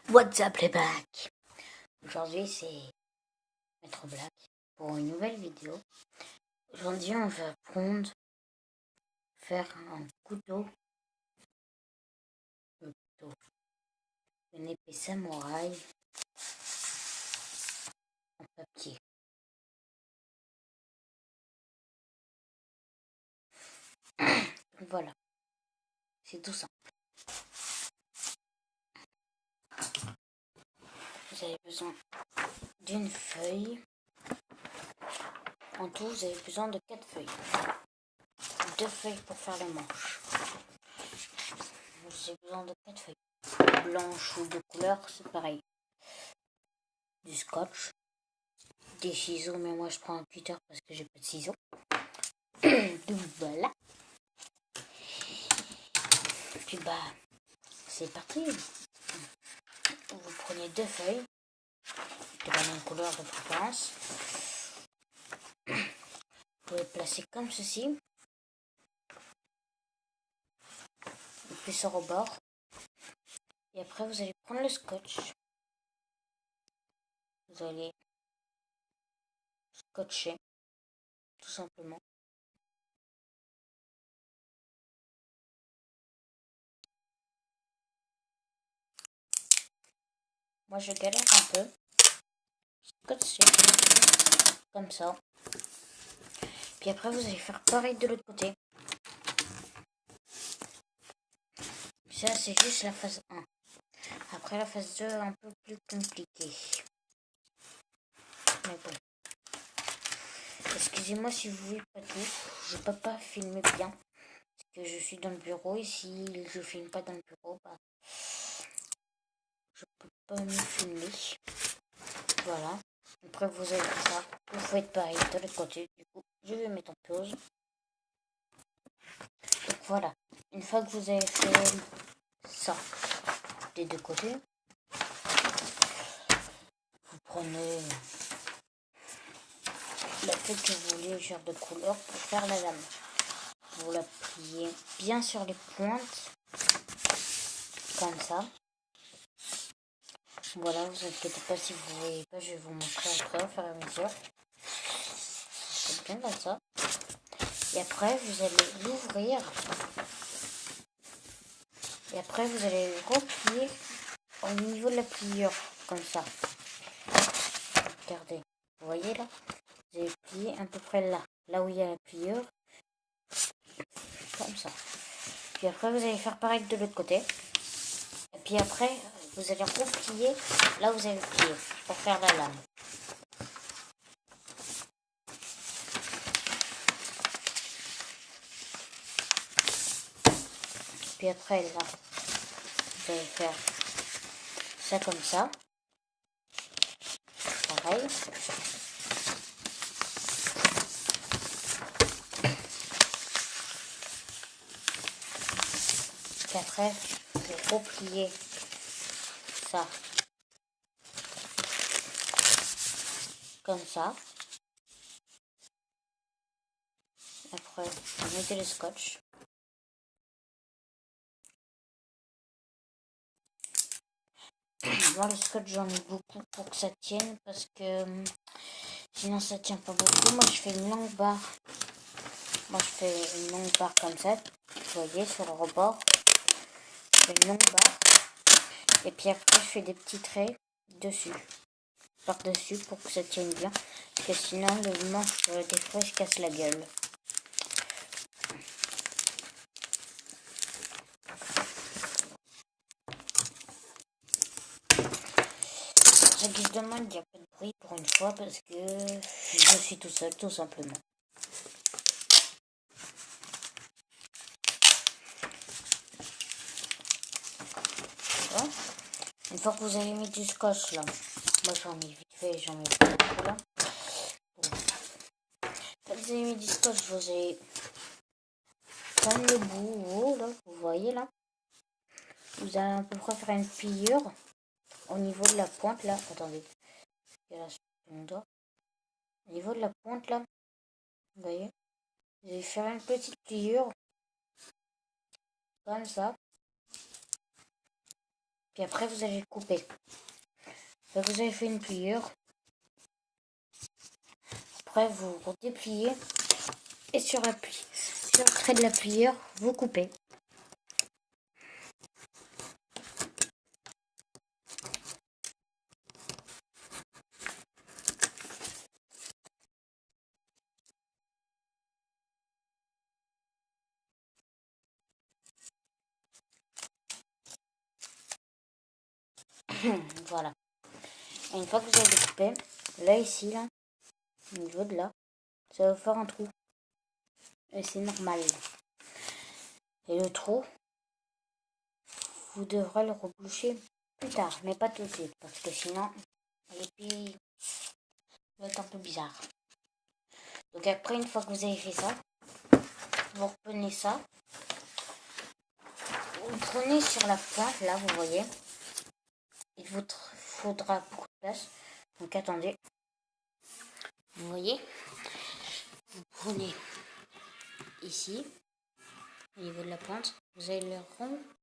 What's up les Blacks? Aujourd'hui c'est Maître Black pour une nouvelle vidéo. Aujourd'hui on va apprendre à faire un couteau, une épée samouraï en papier. Donc voilà, c'est tout simple. Vous avez besoin d'une feuille. En tout vous avez besoin de 4 feuilles. 2 feuilles pour faire les manches. Vous avez besoin de 4 feuilles. Blanches ou de couleur, c'est pareil. Du scotch. Des ciseaux, mais moi je prends un cutter parce que j'ai pas de ciseaux. Donc voilà. Puis bah, c'est parti. Vous prenez 2 feuilles de la même couleur de préférence. Vous pouvez placer comme ceci. Et puis sur au bord. Et après vous allez prendre le scotch. Vous allez scotcher, tout simplement. Moi je galère un peu. Scotcher comme ça. Puis après vous allez faire pareil de l'autre côté. Ça c'est juste la phase 1. Après la phase 2 un peu plus compliquée. Mais bon. Excusez-moi si vous voyez pas tout. Je peux pas filmer bien. Parce que je suis dans le bureau. Et si je filme pas dans le bureau, bah, je peux pas me filmer. Voilà. Après vous avez ça. Vous faites pareil de l'autre côté. Du coup, je vais mettre en pause. Donc voilà. Une fois que vous avez fait ça des deux côtés, vous prenez la feuille que vous voulez, genre de couleur, pour faire la lame. Vous la pliez bien sur les pointes, comme ça. Voilà, vous inquiétez pas si vous voyez pas, je vais vous montrer après au fur et à mesure. C'est bien comme ça. Et après, vous allez l'ouvrir. Et après, vous allez replier au niveau de la pliure, comme ça. Regardez, vous voyez là? Vous allez plier à peu près là où il y a la pliure. Comme ça. Puis après, vous allez faire pareil de l'autre côté. Et puis après, vous allez replier là où vous avez plié pour faire la lame. Puis après, là, vous allez faire ça comme ça. Pareil. Puis après, vous repliez ça comme ça. Après, vous mettez le scotch. Moi, le scotch, j'en ai beaucoup pour que ça tienne parce que sinon, ça tient pas beaucoup. Moi, je fais une longue barre. Moi, je fais une longue barre comme ça. Vous voyez, sur le rebord. Je fais une longue barre. Et puis après, je fais des petits traits dessus. Par-dessus pour que ça tienne bien. Parce que sinon, le manche, des fois, se casse la gueule. Ça glisse de mal, il n'y a pas de bruit pour une fois parce que je suis tout seul, tout simplement. Voilà. Une fois que vous avez mis du scotch là, moi j'en mets vite fait, j'en mets pas beaucoup là. Bon. Quand vous avez mis du scotch, vous allez prendre le bout, là, vous voyez là. Vous allez à peu près faire une pliure au niveau de la pointe là. Attendez, il y a là sur mon doigt. Au niveau de la pointe là, vous voyez. Vous allez faire une petite pliure comme ça. Puis après, vous allez couper. Donc, vous avez fait une pliure. Après, vous dépliez. Et sur le trait de la pliure, vous coupez. Voilà. Et une fois que vous avez coupé, là, ici, là, au niveau de là, ça va faire un trou. Et c'est normal. Et le trou, vous devrez le reboucher plus tard, mais pas tout de suite, parce que sinon, l'épi va être un peu bizarre. Donc après, une fois que vous avez fait ça, vous reprenez ça. Vous prenez sur la pointe, là, vous voyez. Il vous faudra beaucoup de place. Donc attendez. Vous voyez. Vous prenez ici, au niveau de la pointe. Vous allez le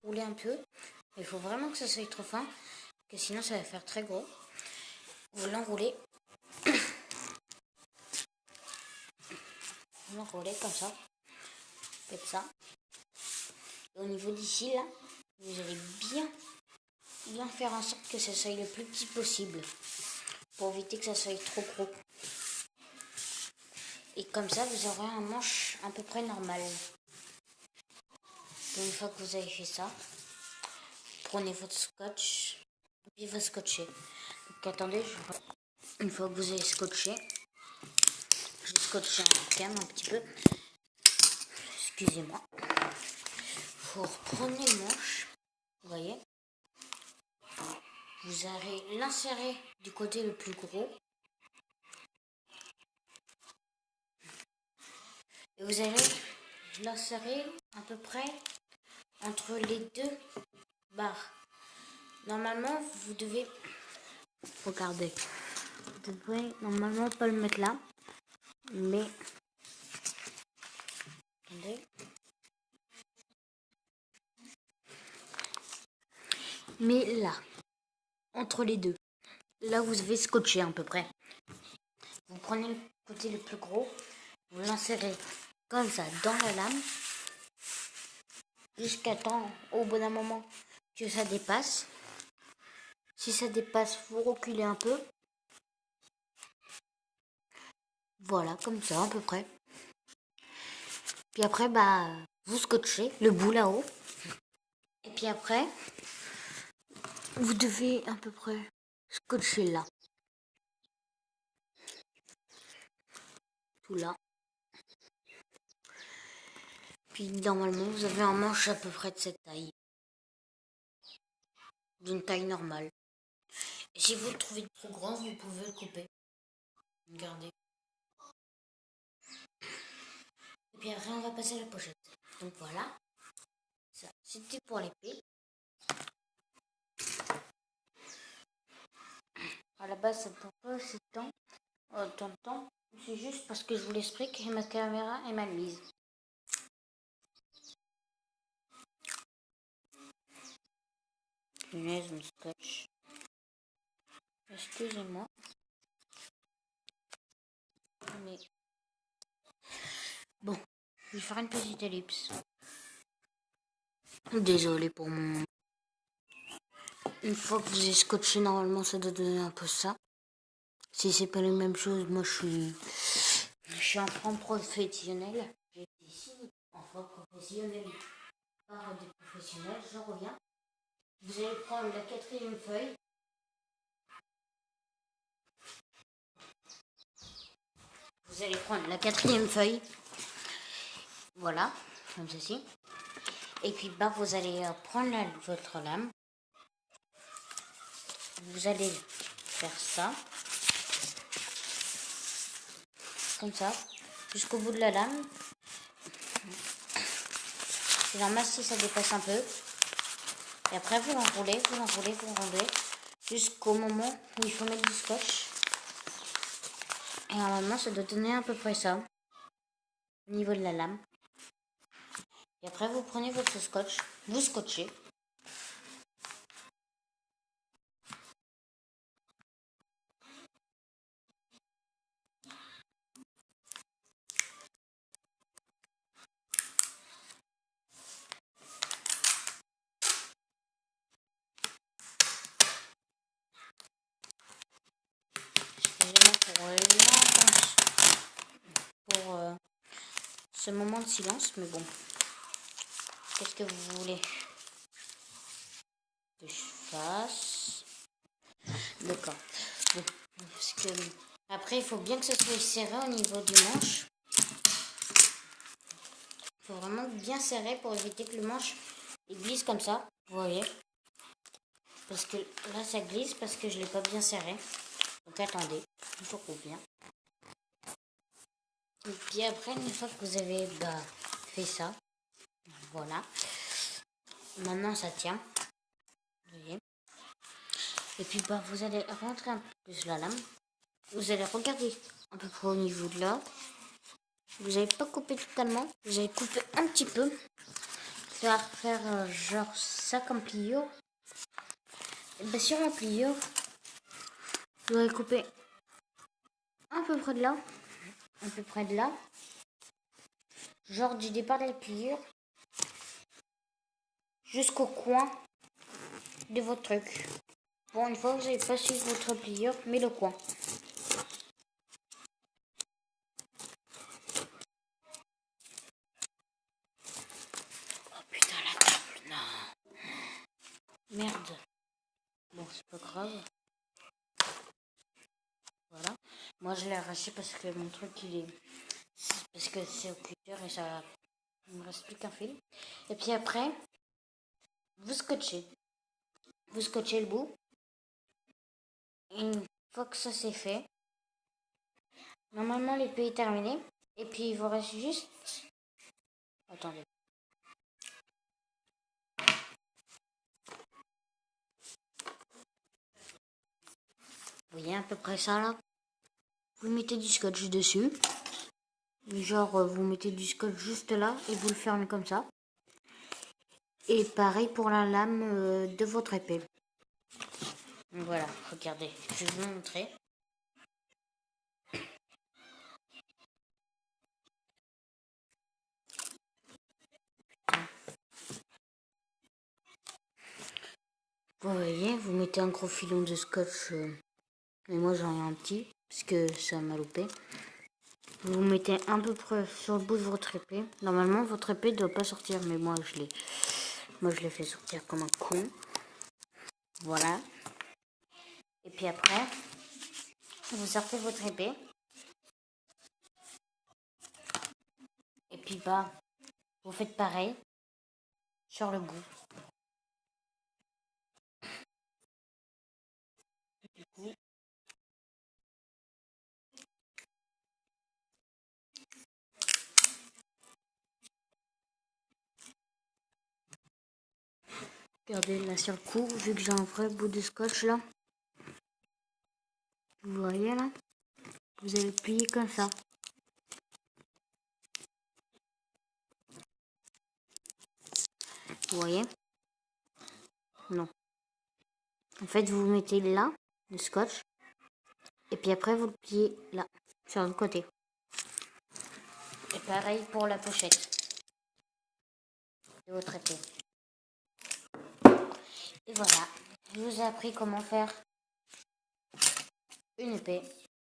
rouler un peu. Il faut vraiment que ça soit trop fin, parce que sinon ça va faire très gros. Vous l'enroulez. Vous l'enroulez comme ça. Faites ça. Et au niveau d'ici, là, vous allez bien faire en sorte que ça soit le plus petit possible. Pour éviter que ça soit trop gros. Et comme ça, vous aurez un manche à peu près normal. Donc, une fois que vous avez fait ça, prenez votre scotch et puis vous scotchez. Donc attendez, une fois que vous avez scotché, je scotche en cam un petit peu. Excusez-moi. Vous reprenez le manche, vous voyez. Vous allez l'insérer du côté le plus gros. Et vous allez l'insérer à peu près entre les deux barres. Normalement, vous devez... Regardez. Vous devez normalement pas le mettre là. Mais... Attendez. Mais là, entre les deux. Là, vous avez scotché à peu près. Vous prenez le côté le plus gros. Vous l'insérez comme ça dans la lame. Jusqu'à temps, au bout d'un moment, que ça dépasse. Si ça dépasse, vous reculez un peu. Voilà, comme ça à peu près. Puis après, vous scotchez le bout là-haut. Et puis après, vous devez à peu près scotcher là. Tout là. Puis normalement, vous avez un manche à peu près de cette taille. D'une taille normale. Et si vous le trouvez trop grand, vous pouvez le couper. Regardez. Et puis après, on va passer à la pochette. Donc voilà. Ça, c'était pour l'épée. À la base, ça ne prend pas aussi tant de temps. C'est juste parce que je vous l'explique et ma caméra est mal mise. Punaise, mon scotch. Excusez-moi. Mais... Bon, je vais faire une petite ellipse. Désolé pour mon... Une fois que vous avez scotché, normalement, ça doit donner un peu ça. Si c'est pas les mêmes choses, moi je suis un franc professionnel. J'ai été ici en franc professionnel par des professionnels. Je reviens. Vous allez prendre la quatrième feuille. Vous allez prendre la quatrième feuille. Voilà, comme ceci. Et puis vous allez prendre votre lame. Vous allez faire ça. Comme ça. Jusqu'au bout de la lame. C'est normal si ça dépasse un peu. Et après vous l'enroulez, jusqu'au moment où il faut mettre du scotch. Et normalement ça doit donner à peu près ça. Au niveau de la lame. Et après vous prenez votre scotch, vous scotchez. pour l'intention, pour ce moment de silence, mais bon, qu'est-ce que vous voulez que je fasse? D'accord. Bon, parce que après, il faut bien que ce soit serré au niveau du manche. Il faut vraiment bien serrer pour éviter que le manche il glisse comme ça. Vous voyez? Parce que là, ça glisse parce que je ne l'ai pas bien serré. Donc attendez, je reviens. Et puis après, une fois que vous avez fait ça, voilà. Maintenant, ça tient. Vous voyez? Et puis vous allez rentrer un peu plus la lame. Vous allez regarder à peu près au niveau de là. Vous n'allez pas couper totalement. Vous allez couper un petit peu. Faire genre ça comme pliure. Et bien sur la pliure, vous allez couper à peu près de là. À peu près de là. Genre du départ de la pliure jusqu'au coin de votre truc. Bon, une fois que vous avez pas suivi votre pliure, mais le coin. Oh putain, la table, non. Merde. Bon, c'est pas grave. Voilà. Moi, je l'ai arraché parce que mon truc, parce que c'est au cutter et ça... Il me reste plus qu'un fil. Et puis après, vous scotchez. Vous scotchez le bout. Et une fois que ça c'est fait, normalement l'épée est terminée. Et puis il vous reste juste... Attendez. Vous voyez à peu près ça là? Vous mettez du scotch dessus. Genre vous mettez du scotch juste là et vous le fermez comme ça. Et pareil pour la lame de votre épée. Voilà, regardez, je vais vous montrer. Vous voyez, vous mettez un gros filon de scotch, mais moi j'en ai un petit, parce que ça m'a loupé. Vous mettez un peu près sur le bout de votre épée. Normalement, votre épée ne doit pas sortir, mais moi je l'ai fait sortir comme un con. Voilà. Et puis après, vous sortez votre épée. Et puis vous faites pareil sur le bout. Du coup, regardez là sur le coup, vu que j'ai un vrai bout de scotch là. Vous voyez là? Vous allez plier comme ça. Vous voyez? Non. En fait, vous mettez là le scotch. Et puis après, vous le pliez là, sur le côté. Et pareil pour la pochette de votre épée. Et voilà, je vous ai appris comment faire une épée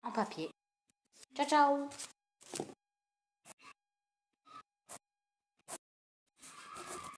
en papier. Ciao, ciao!